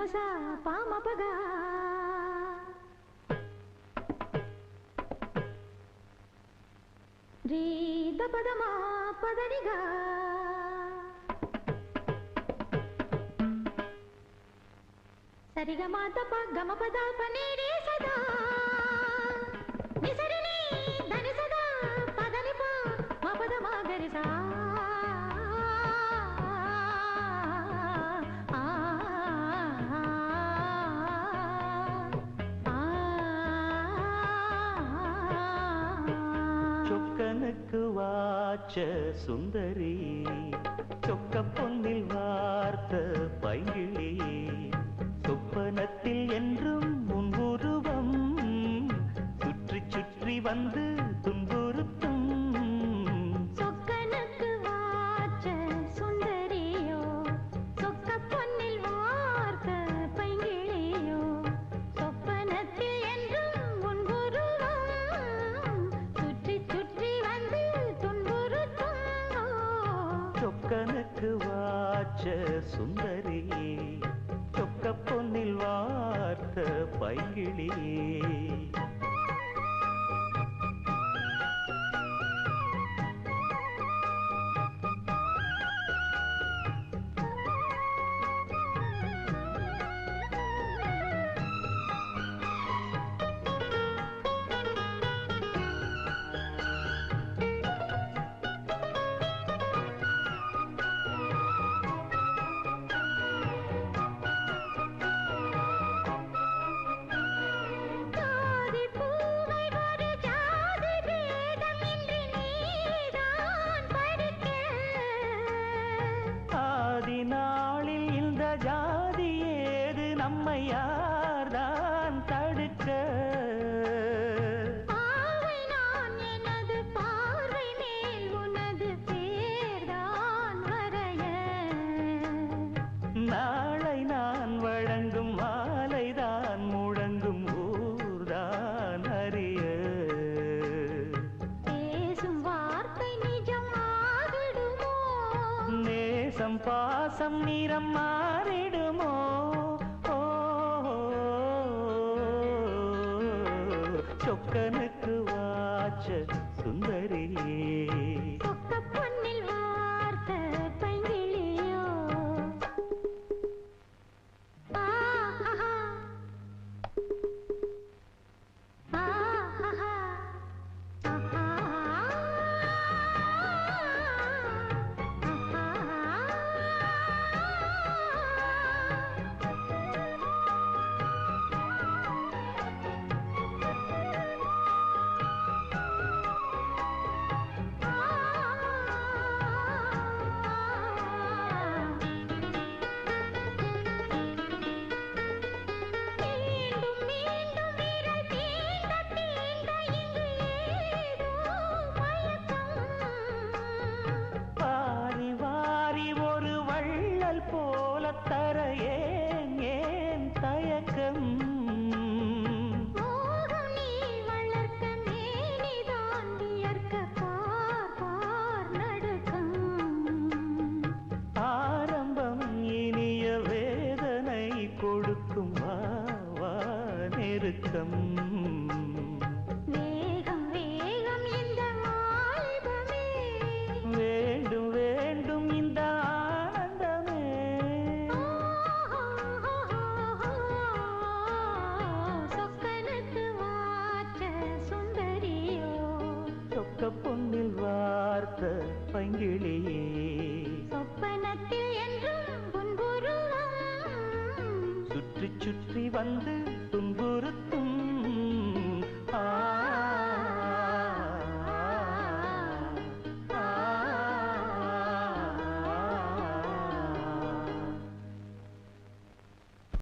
ನಿರವಸ ಪಾಮಪಗ ರೀ ದಪದಮ ಪದನಿಗ ಸರಿಗ ಮಾತಪ ಗಮ ಪದ ಪನೇರಿ ಸದಾ ನಿಸರಿನಿ ಧನಿ ಸದಾ ಪದನಿಪ ಮಪದ ಮಗರಿಸಾ சொக்கனுக்கு வாச்ச சுந்தரி சொக்க பொன்னில் வார்த்த பைங்கிளி சொப்பனத்தில் என்றும் முன்வுருவம் சுற்றி சுற்றி வந்து துன்புறுத்தும் சொக்கனுக்கு வாச்ச சுந்தரியோ சொக்க பொன்னில் வார்த்த பைங்கிளியோ சொப்பனத்தில் என்றும் முன்வுருவம் சுற்றி சுற்றி வந்து துன்புறுத்தும் சொக்கனுக்கு வாச்ச சுந்தரி சொக்க பொன்னில் வார்த்த பைங்கிளி நாளில் இந்த ஜாதி ஏது நம்மை யார்தான் தடுக்க பாவை நான் எனது பார்வை மேல் உனது பேர்தான் வரைய நாளை நான் வழங்கும் மாலைதான் முழங்கும் ஊர்தான் அறிய பேசும் வார்த்தை நிஜம் ஆகிடுமோ நேசம் பாசம் நிறம் மாறிடுமோ சொக்கனுக்கு வாச்ச சுந்தரியே சொக்க பொன்னில் வார்த்த பைங்கிளியோ ஆஹா ஆஹா போல தர ஏன் தயக்கம் மோகம் நீ வளர்க்க மேனி தாண்டியற்க பார் பார் நடுக்கம் ஆரம்பம் இனிய வேதனை கொடுக்கும் வா நெருக்கம் வேகம் வேகம் இந்த வாலிபமே வேண்டும் வேண்டும் இந்த பொன்னில் வார்த்த பைங்கிளியே சொப்பனத்தில் என்றும் புன்புருவம் சுற்றி சுற்றி வந்து துன்பு